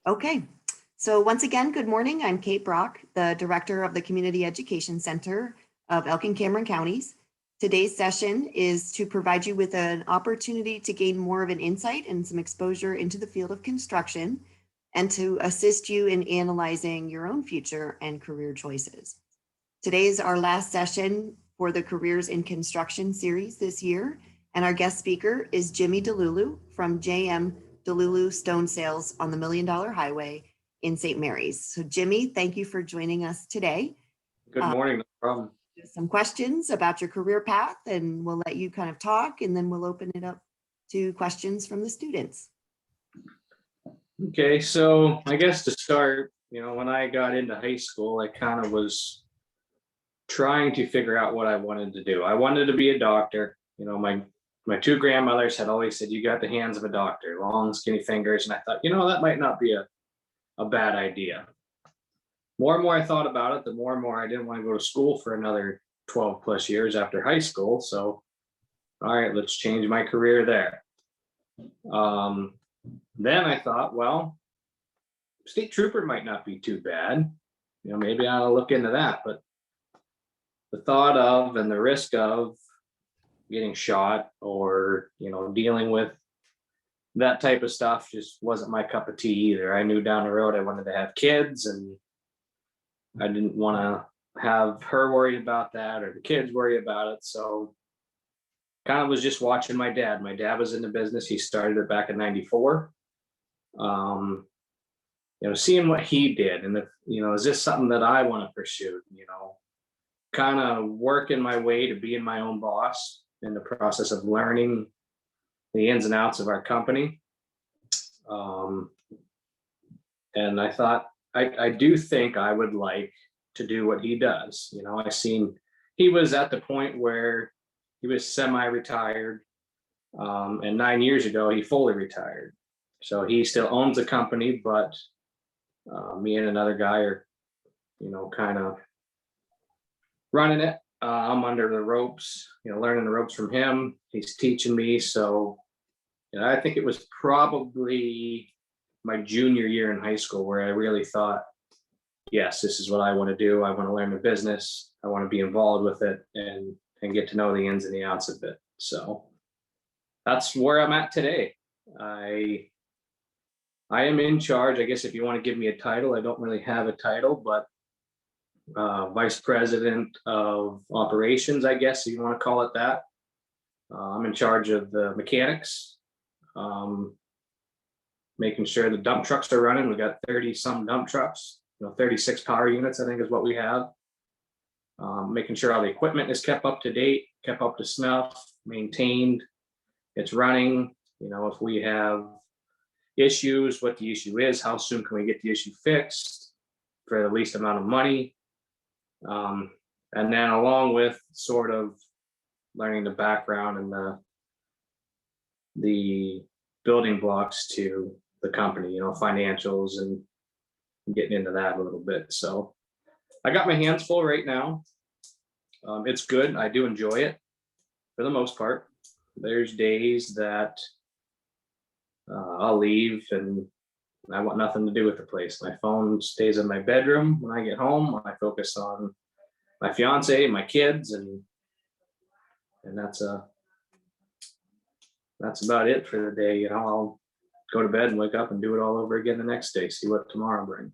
Okay, so once again, good morning. I'm Kate Brock, the Director of the Community Education Center of Elk-Cameron counties. Today's session is to provide you with an opportunity to gain more of an insight and some exposure into the field of construction and to assist you in analyzing your own future and career choices. Today is our last session for the Careers in Construction series this year, and our guest speaker is Jimmy Delullo from JM Delullo Stone Sales on the Million Dollar Highway in St. Mary's. So Jimmy, thank you for joining us today. Good morning, no problem. Some questions about your career path, and we'll let you kind of talk, and then we'll open it up to questions from the students. Okay, so I guess to start, when I got into high school, I kind of was trying to figure out what I wanted to do. I wanted to be a doctor. My two grandmothers had always said, you got the hands of a doctor, long, skinny fingers. And I thought, that might not be a bad idea. More and more I thought about it, the more and more I didn't want to go to school for another 12 plus years after high school. So, all right, let's change my career there. Then I thought, well, state trooper might not be too bad. Maybe I'll look into that. But the thought of and the risk of getting shot or, dealing with that type of stuff just wasn't my cup of tea either. I knew down the road I wanted to have kids, and I didn't want to have her worried about that or the kids worry about it. So kind of was just watching my dad. My dad was in the business. He started it back in '94. Seeing what he did, and is this something that I want to pursue? Kind of working my way to being my own boss in the process of learning the ins and outs of our company. And I thought, I do think I would like to do what he does. I seen he was at the point where he was semi-retired, and 9 years ago he fully retired. So he still owns a company, but me and another guy are, kind of running it. I'm under the ropes, learning the ropes from him. He's teaching me. So, I think it was probably my junior year in high school where I really thought, yes, this is what I want to do. I want to learn the business. I want to be involved with it and get to know the ins and the outs of it. So that's where I'm at today. I am in charge. I guess if you want to give me a title, I don't really have a title, but vice president of operations, I guess if you want to call it that. I'm in charge of the mechanics, making sure the dump trucks are running. We got 30 some dump trucks, 36 power units, I think is what we have. Making sure all the equipment is kept up to date, kept up to snuff, maintained, it's running. If we have issues, what the issue is, how soon can we get the issue fixed for the least amount of money. And then along with sort of learning the background and the building blocks to the company, financials and getting into that a little bit. So I got my hands full right now. It's good. I do enjoy it for the most part. There's days that I'll leave and I want nothing to do with the place. My phone stays in my bedroom. When I get home, I focus on my fiance, my kids, and that's about it for the day. I'll go to bed and wake up and do it all over again the next day, see what tomorrow brings.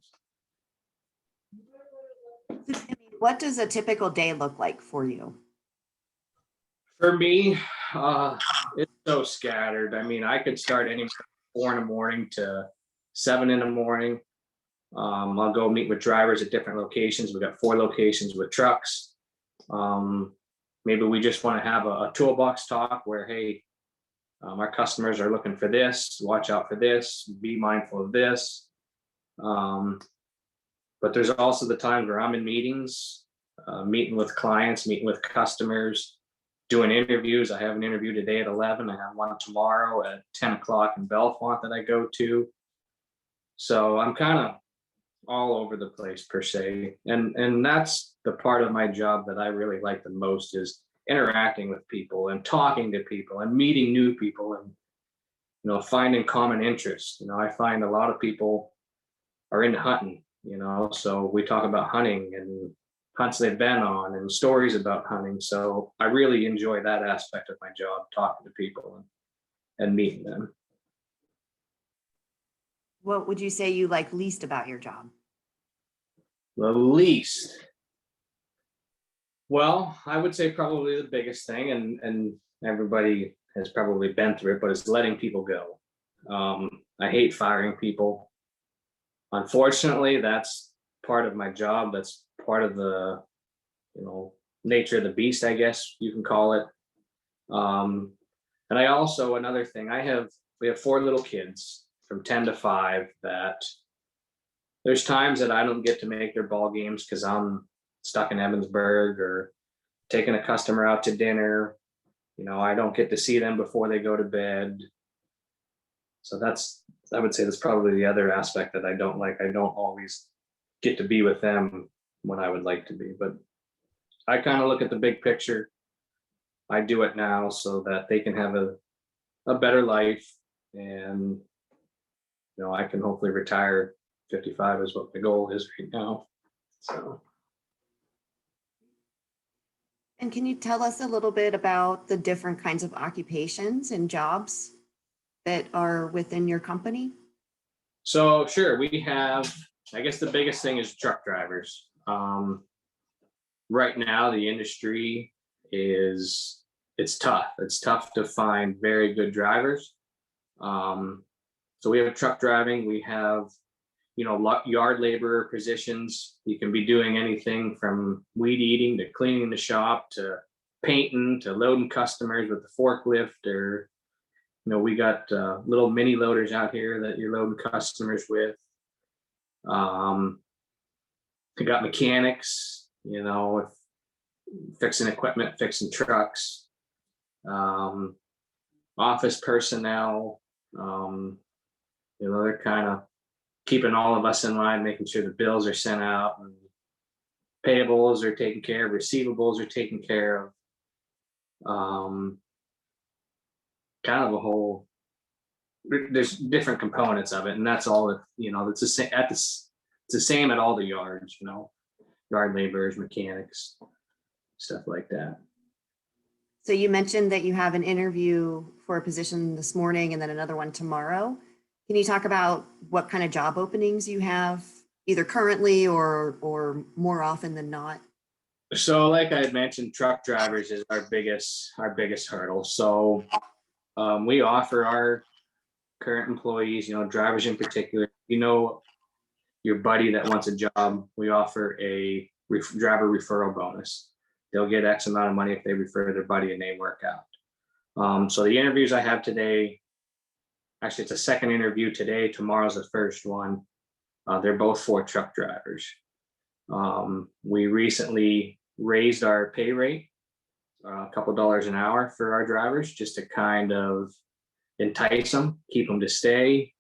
What does a typical day look like for you? For me, it's so scattered. I could start anywhere from 4 in the morning to 7 in the morning. I'll go meet with drivers at different locations. We've got 4 locations with trucks. Maybe we just want to have a toolbox talk where, hey, our customers are looking for this, watch out for this, be mindful of this. But there's also the times where I'm in meetings, meeting with clients, meeting with customers, doing interviews. I have an interview today at 11. I have one tomorrow at 10 o'clock in Bellefonte that I go to. So I'm kind of all over the place per se. And that's the part of my job that I really like the most, is interacting with people and talking to people and meeting new people and, finding common interests. I find a lot of people are into hunting, you know, so we talk about hunting and hunts they've been on and stories about hunting. So I really enjoy that aspect of my job, talking to people and meeting them. What would you say you like least about your job? The least, well, I would say probably the biggest thing, and everybody has probably been through it, but it's letting people go. I hate firing people. Unfortunately, that's part of my job. That's part of the, nature of the beast, I guess you can call it. And I also, another thing, we have 4 little kids from 10 to 5 that there's times that I don't get to make their ball games because I'm stuck in Evansburg or taking a customer out to dinner. I don't get to see them before they go to bed. So I would say that's probably the other aspect that I don't like. I don't always get to be with them when I would like to be, but I kind of look at the big picture. I do it now so that they can have a better life, and I can hopefully retire 55 is what the goal is right now. So. And can you tell us a little bit about the different kinds of occupations and jobs that are within your company? So sure, we have, I guess the biggest thing is truck drivers. Right now, the industry it's tough. It's tough to find very good drivers. So we have truck driving, we have, yard laborer positions. You can be doing anything from weed eating to cleaning the shop to painting to loading customers with the forklift, or, we got little mini loaders out here that you're loading customers with. We got mechanics, with fixing equipment, fixing trucks, office personnel, they're kind of keeping all of us in line, making sure the bills are sent out and payables are taken care of, receivables are taken care of. Kind of a whole, there's different components of it, and that's all. It's the same it's the same at all the yards. Yard laborers, mechanics, stuff like that. So you mentioned that you have an interview for a position this morning and then another one tomorrow. Can you talk about what kind of job openings you have, either currently or more often than not? So, like I had mentioned, truck drivers is our biggest hurdle. So, we offer our current employees, drivers in particular, your buddy that wants a job, we offer a driver referral bonus. They'll get X amount of money if they refer their buddy and they work out. So the interviews I have today, actually it's a second interview today, tomorrow's the first one. They're both for truck drivers. We recently raised our pay rate a couple dollars an hour for our drivers, just to kind of entice them, keep them to stay,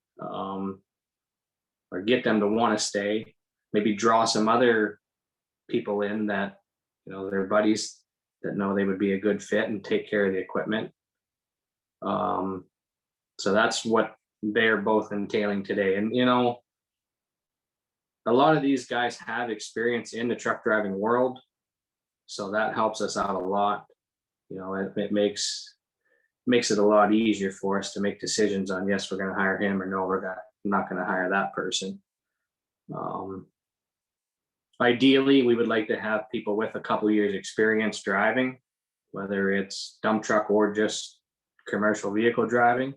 or get them to want to stay, maybe draw some other people in that, their buddies that know they would be a good fit and take care of the equipment. So that's what they're both entailing today. And, a lot of these guys have experience in the truck driving world, so that helps us out a lot. It makes it a lot easier for us to make decisions on, yes, we're going to hire him, or no, we're not going to hire that person. Ideally, we would like to have people with a couple years experience driving, whether it's dump truck or just commercial vehicle driving.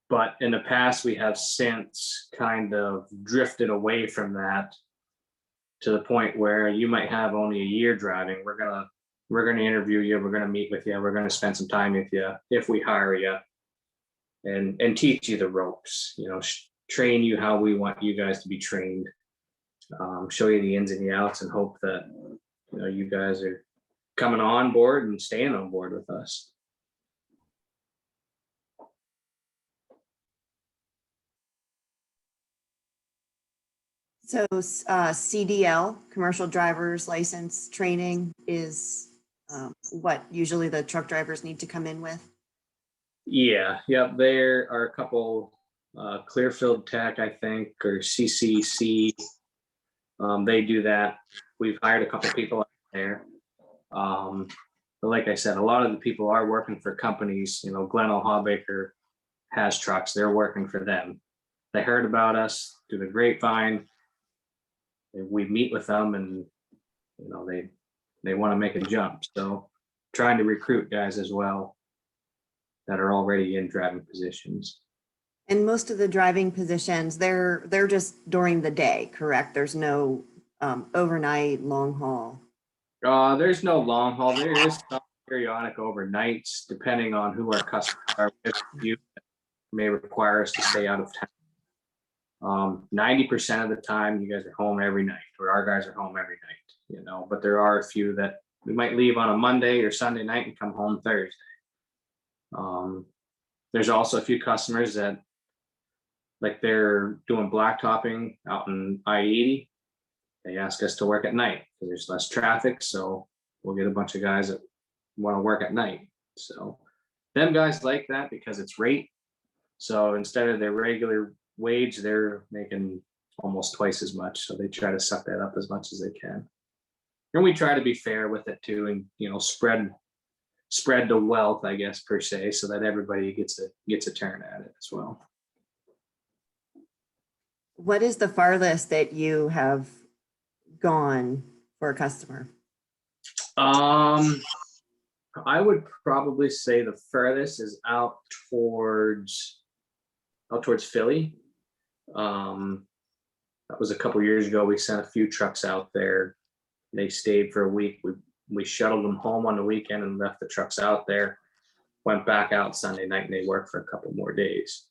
But in the past, we have since kind of drifted away from that to the point where you might have only a year driving. We're gonna interview you. We're gonna meet with you. We're gonna spend some time with you if we hire you, and teach you the ropes. Train you how we want you guys to be trained. Show you the ins and the outs, and hope that you guys are coming on board and staying on board with us. So CDL, commercial driver's license training, is what usually the truck drivers need to come in with? Yeah, there are a couple Clearfield Tech, I think, or CCC. They do that. We've hired a couple people out there. But like I said, a lot of the people are working for companies. Glen Hawbaker has trucks. They're working for them. They heard about us through the grapevine. We meet with them, and they want to make a jump. So trying to recruit guys as well that are already in driving positions. And most of the driving positions, they're just during the day, correct? There's no overnight, long haul. There's no long haul. There is some periodic overnights, depending on who our customers are. You may require us to stay out of town. 90% of the time, you guys are home every night, or our guys are home every night. But there are a few that we might leave on a Monday or Sunday night and come home Thursday. There's also a few customers that, like, they're doing blacktopping out in I-80. They ask us to work at night because there's less traffic. So we'll get a bunch of guys that want to work at night. So them guys like that because it's rate. So instead of their regular wage, they're making almost twice as much. So they try to suck that up as much as they can. And we try to be fair with it too, and spread the wealth, I guess, per se, so that everybody gets a turn at it as well. What is the farthest that you have gone for a customer? I would probably say the furthest is out towards Philly. That was a couple years ago. We sent a few trucks out there. They stayed for a week. We shuttled them home on the weekend and left the trucks out there. Went back out Sunday night, and they worked for a couple more days.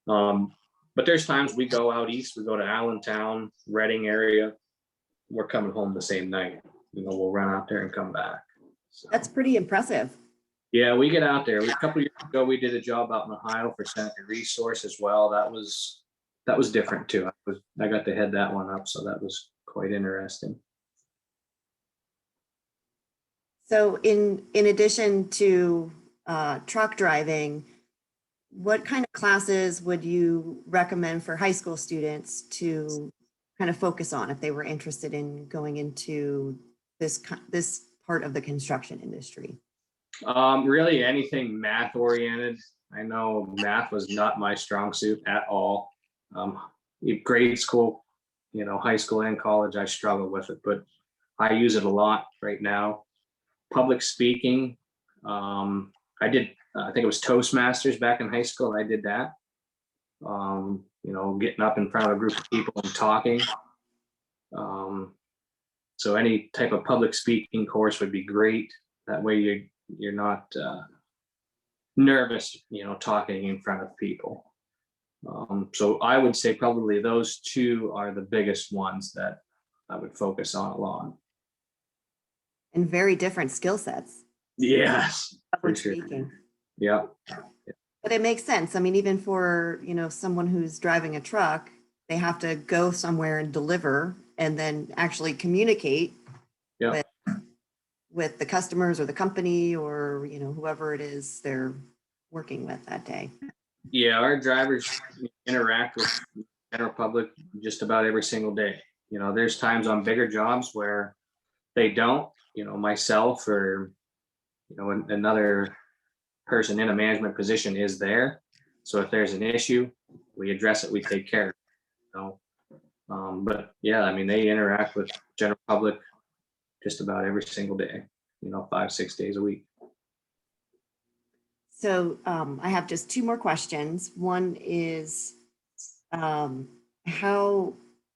But there's times we go out east. We go to Allentown, Reading area. We're coming home the same night. We'll run out there and come back. So, that's pretty impressive. Yeah, we get out there. A couple years ago, we did a job out in Ohio for Senator Resource as well. That was different too. I got to head that one up, so that was quite interesting. So in addition to truck driving, what kind of classes would you recommend for high school students to kind of focus on if they were interested in going into this part of the construction industry? Really anything math oriented. I know math was not my strong suit at all. Grade school, high school and college, I struggle with it, but I use it a lot right now. Public speaking, I did, I think it was Toastmasters back in high school. I did that. Getting up in front of a group of people and talking. So any type of public speaking course would be great. That way you're not nervous, talking in front of people. So I would say probably those two are the biggest ones that I would focus on a lot. And very different skill sets. Yes. Public speaking. Yeah. But it makes sense. I mean, even for, someone who's driving a truck, they have to go somewhere and deliver and then actually communicate with the customers or the company or, whoever it is they're working with that day. Yeah, our drivers interact with the general public just about every single day. There's times on bigger jobs where they don't, myself or, another person in a management position is there. So if there's an issue, we address it, we take care of it. But yeah, I mean, they interact with general public just about every single day, 5-6 days a week. So I have just two more questions. One is how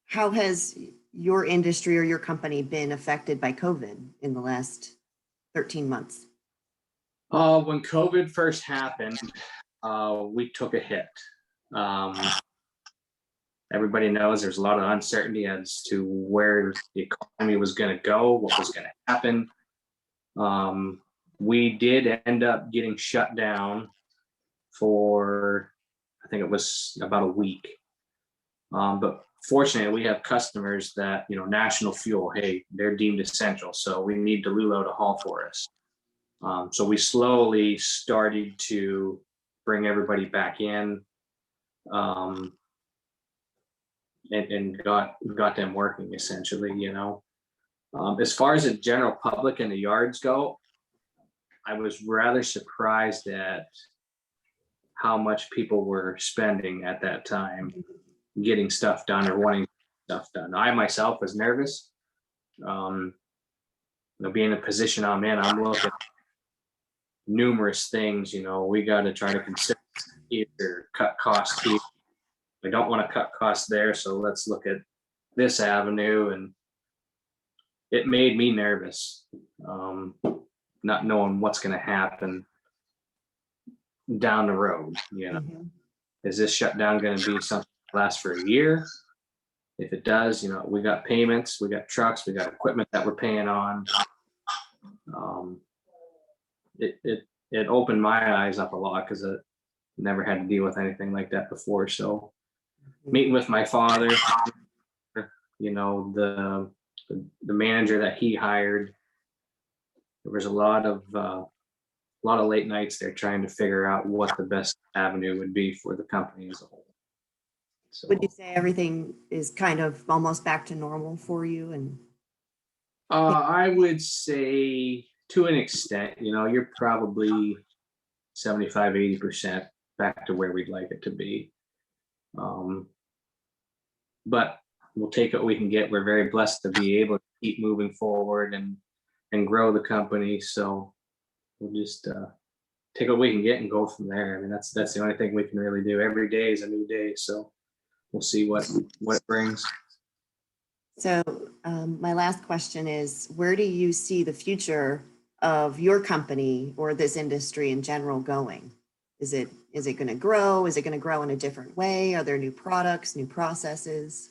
has your industry or your company been affected by COVID in the last 13 months? When COVID first happened, we took a hit. Everybody knows there's a lot of uncertainty as to where the economy was going to go, what was going to happen. We did end up getting shut down for, I think it was about a week. But fortunately, we have customers that, National Fuel, hey, they're deemed essential. So we need Delullo to haul for us. So we slowly started to bring everybody back in. um, and got them working essentially, you know. As far as the general public and the yards go, I was rather surprised at how much people were spending at that time getting stuff done or wanting stuff done. I myself was nervous. Being in a position I'm in, I'm looking at numerous things, we got to try to consider either cut costs here. We don't want to cut costs there, so let's look at this avenue. And it made me nervous, not knowing what's going to happen down the road. Is this shutdown going to be something that lasts for a year? If it does, we got payments, we got trucks, we got equipment that we're paying on. It opened my eyes up a lot because I never had to deal with anything like that before. So meeting with my father, the manager that he hired, there was a lot of late nights there trying to figure out what the best avenue would be for the company as a whole. So, would you say everything is kind of almost back to normal for you? And I would say to an extent, you're probably 75-80% back to where we'd like it to be. But we'll take what we can get. We're very blessed to be able to keep moving forward and grow the company. So we'll just take what we can get and go from there. I mean, that's the only thing we can really do. Every day is a new day. So we'll see what it brings. So my last question is, where do you see the future of your company or this industry in general going? Is it going to grow? Is it going to grow in a different way? Are there new products, new processes?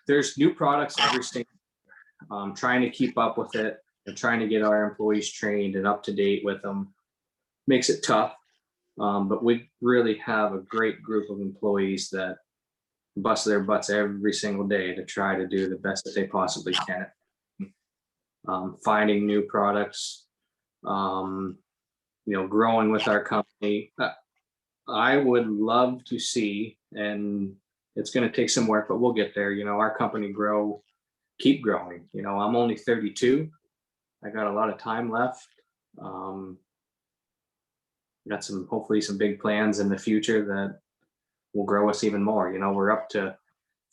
There's new products every single year. Trying to keep up with it and trying to get our employees trained and up to date with them makes it tough. But we really have a great group of employees that bust their butts every single day to try to do the best that they possibly can. Finding new products, growing with our company. I would love to see, and it's going to take some work, but we'll get there. Our company keep growing. I'm only 32. I got a lot of time left. Got hopefully some big plans in the future that will grow us even more. We're up to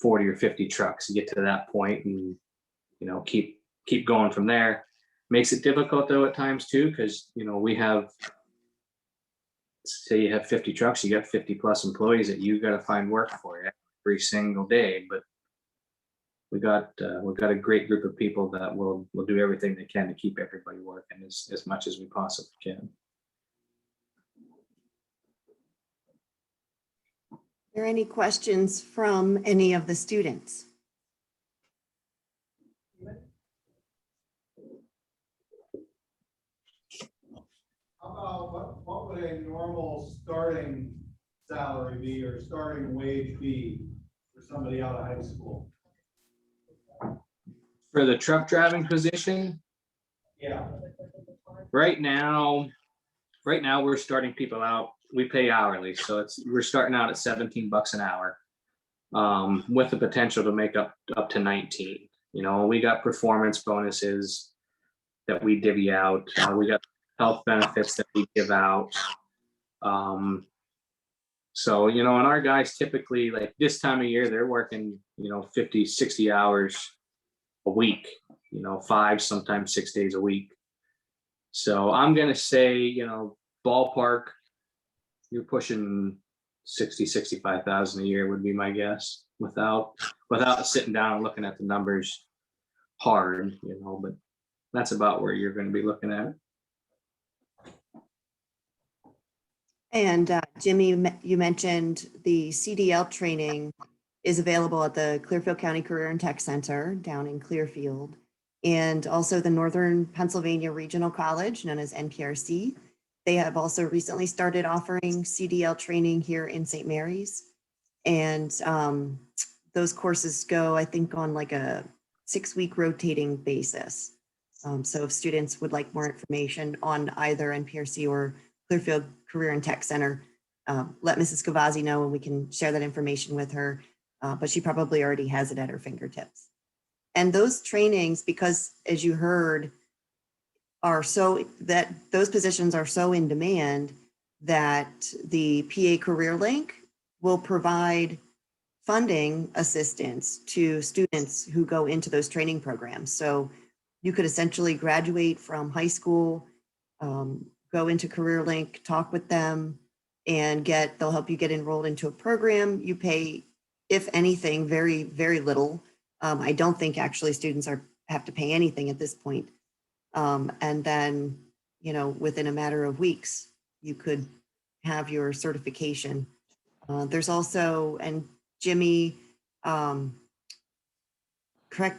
40 or 50 trucks. You get to that point and, keep going from there. Makes it difficult though at times too, because, we have, say you have 50 trucks, you got 50 plus employees that you got to find work for every single day. But we've got a great group of people that will do everything they can to keep everybody working as much as we possibly can. Are there any questions from any of the students? How about what would a normal starting salary be or starting wage be for somebody out of high school? For the truck driving position, Yeah. right now we're starting people out. We pay hourly, so we're starting out at $17 an hour, with the potential to make up to 19. We got performance bonuses that we divvy out. We got health benefits that we give out. So, and our guys typically, like this time of year, they're working, 50, 60 hours a week, 5, sometimes 6 days a week. So I'm going to say, ballpark, you're pushing 60, 65,000 a year would be my guess without sitting down and looking at the numbers hard, but that's about where you're going to be looking at. And Jimmy, you mentioned the CDL training is available at the Clearfield County Career and Tech Center down in Clearfield, and also the Northern Pennsylvania Regional College, known as NPRC. They have also recently started offering CDL training here in St. Mary's. And those courses go, I think, on like a 6-week rotating basis. So if students would like more information on either NPRC or Clearfield Career and Tech Center, let Mrs. Cavazzi know and we can share that information with her. But she probably already has it at her fingertips. And those trainings, because as you heard, are so that those positions are so in demand that the PA Career Link will provide funding assistance to students who go into those training programs. So you could essentially graduate from high school, go into Career Link, talk with them, and they'll help you get enrolled into a program. You pay, if anything, very, very little. I don't think actually students have to pay anything at this point. And then, within a matter of weeks, you could have your certification. There's also, and Jimmy, correct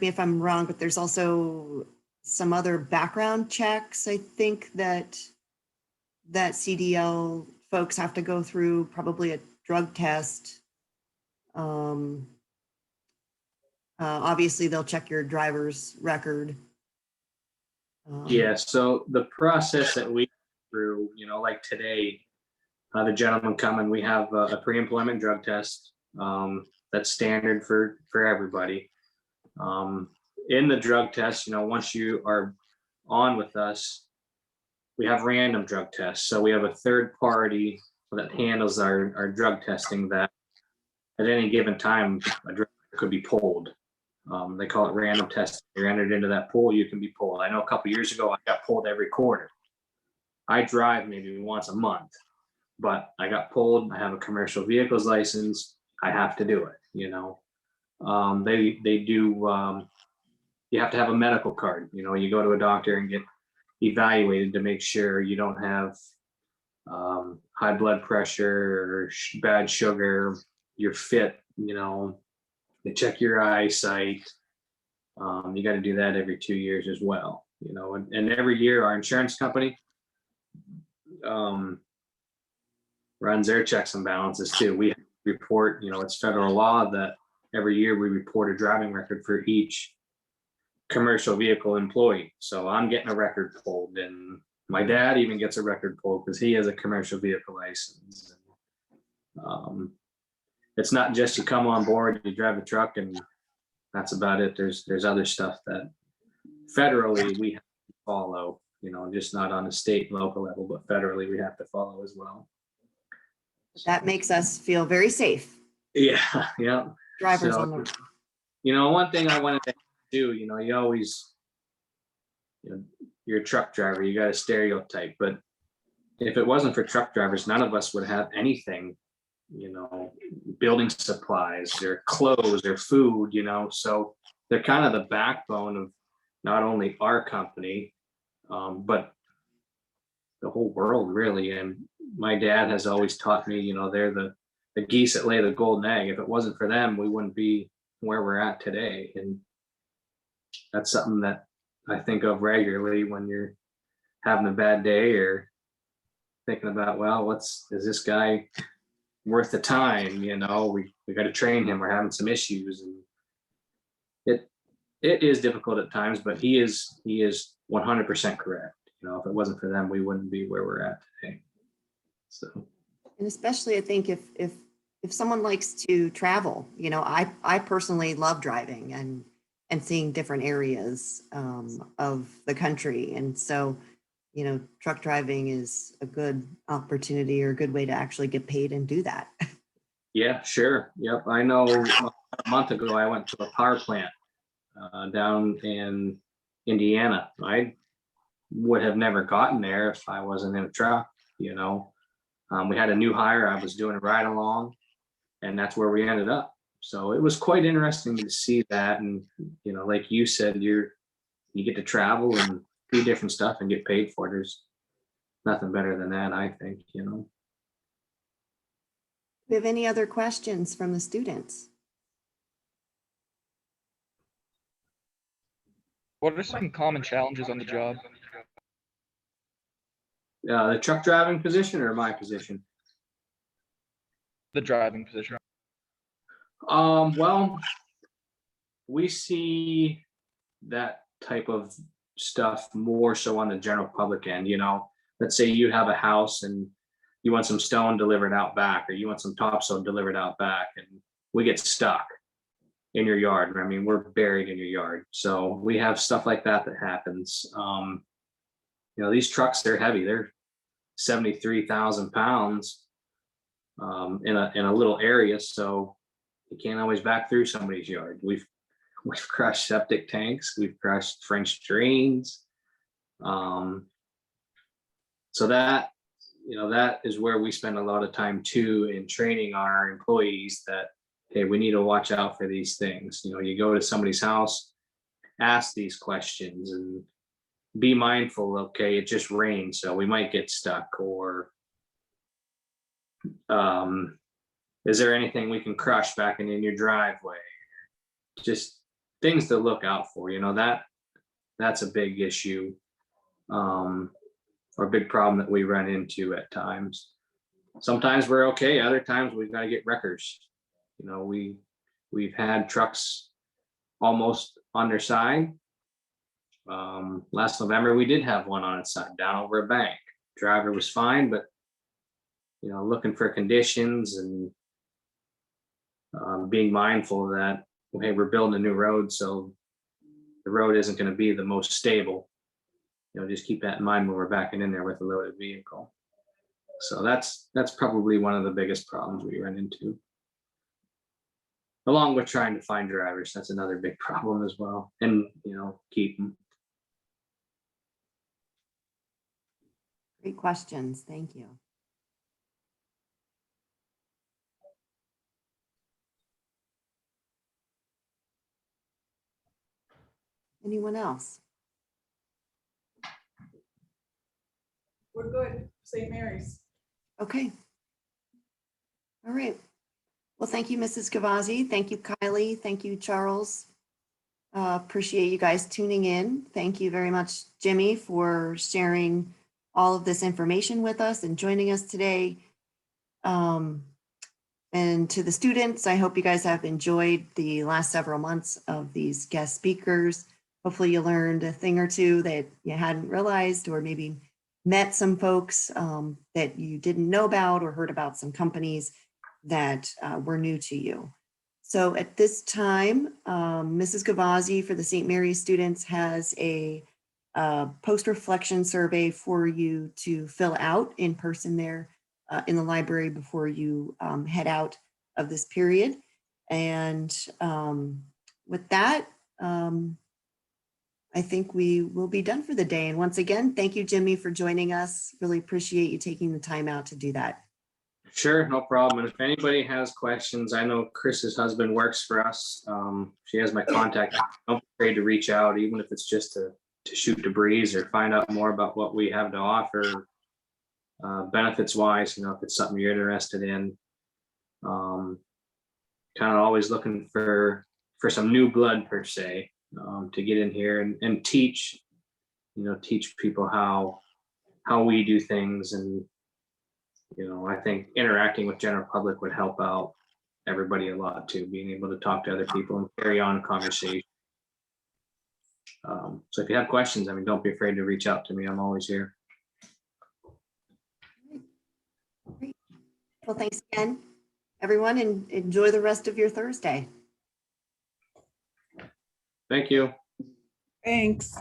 me if I'm wrong, but there's also some other background checks, I think that CDL folks have to go through, probably a drug test. Obviously, they'll check your driver's record. Yeah, so the process that we through, like today, the gentleman coming, we have a pre-employment drug test. That's standard for everybody. In the drug test, once you are on with us, we have random drug tests. So we have a third party that handles our drug testing, that at any given time, a drug could be pulled. They call it random testing. You're entered into that pool, you can be pulled. I know a couple years ago, I got pulled every quarter. I drive maybe once a month, but I got pulled. I have a commercial vehicles license. I have to do it, They do, you have to have a medical card. You go to a doctor and get evaluated to make sure you don't have high blood pressure or bad sugar, you're fit, they check your eyesight. You got to do that every 2 years as well, and every year our insurance company runs their checks and balances too. We report, it's federal law that every year we report a driving record for each commercial vehicle employee. So I'm getting a record pulled, and my dad even gets a record pulled because he has a commercial vehicle license. It's not just you come on board, you drive a truck, and that's about it. There's other stuff that federally we have to follow, just not on a state and local level, but federally we have to follow as well. That makes us feel very safe. Yeah, yeah. Drivers So, on the road. One thing I wanted to do, you always, you're a truck driver, you got a stereotype, but if it wasn't for truck drivers, none of us would have anything, building supplies or clothes or food, so they're kind of the backbone of not only our company, but the whole world really. And my dad has always taught me, they're the geese that lay the golden egg. If it wasn't for them, we wouldn't be where we're at today. And that's something that I think of regularly when you're having a bad day or thinking about, well, is this guy worth the time? We got to train him. We're having some issues, and it is difficult at times, but he is 100% correct. If it wasn't for them, we wouldn't be where we're at today. So, and especially I think if someone likes to travel, I personally love driving and seeing different areas of the country, and so truck driving is a good opportunity or a good way to actually get paid and do that. Yeah, sure. Yep. I know a month ago I went to a power plant down in Indiana. I would have never gotten there if I wasn't in a truck. We had a new hire. I was doing a ride along, and that's where we ended up. So it was quite interesting to see that. And, like you said, you get to travel and do different stuff and get paid for it. There's nothing better than that, I think, Do we have any other questions from the students? What are some common challenges on the job? The truck driving position or my position? The driving position. Well, we see that type of stuff more so on the general public end. Let's say you have a house and you want some stone delivered out back, or you want some topsoil delivered out back, and we get stuck in your yard. I mean, we're buried in your yard. So we have stuff like that that happens. You know, these trucks, they're heavy. They're 73,000 pounds in a little area. So you can't always back through somebody's yard. We've crushed septic tanks. We've crushed French drains. So that, you know, that is where we spend a lot of time too, in training our employees that, hey, we need to watch out for these things. You know, you go to somebody's house, ask these questions and be mindful. Okay, it just rained, so we might get stuck. Or is there anything we can crush back in your driveway? Just things to look out for. You know, that's a big issue, or a big problem that we run into at times. Sometimes we're okay. Other times we've got to get wreckers. You know, we've had trucks almost on their side. Last November, we did have one on its side down over a bank. Driver was fine, but you know, looking for conditions and being mindful that, hey, we're building a new road, so the road isn't going to be the most stable. You know, just keep that in mind when we're backing in there with a loaded vehicle. So that's probably one of the biggest problems we run into. Along with trying to find drivers, that's another big problem as well. And, you know, keep them. Great questions. Thank you. Anyone else? We're good, St. Mary's. Okay. All right. Well, thank you, Mrs. Gavazzi. Thank you, Kylie. Thank you, Charles. Appreciate you guys tuning in. Thank you very much, Jimmy, for sharing all of this information with us and joining us today. And to the students, I hope you guys have enjoyed the last several months of these guest speakers. Hopefully you learned a thing or two that you hadn't realized, or maybe met some folks that you didn't know about, or heard about some companies that were new to you. So at this time, Mrs. Gavazzi for the St. Mary's students has a post-reflection survey for you to fill out in person there in the library before you head out of this period. And with that, I think we will be done for the day. And once again, thank you, Jimmy, for joining us. Really appreciate you taking the time out to do that. Sure, no problem. And if anybody has questions, I know Chris's husband works for us. She has my contact. Don't be afraid to reach out, even if it's just to shoot the breeze or find out more about what we have to offer, benefits wise. You know, if it's something you're interested in. Kind of always looking for some new blood per se, to get in here and teach, you know, teach people how we do things. And you know, I think interacting with general public would help out everybody a lot too, being able to talk to other people and carry on conversation. So if you have questions, I mean, don't be afraid to reach out to me. I'm always here. Great. Well, thanks again, everyone, and enjoy the rest of your Thursday. Thank you. Thanks.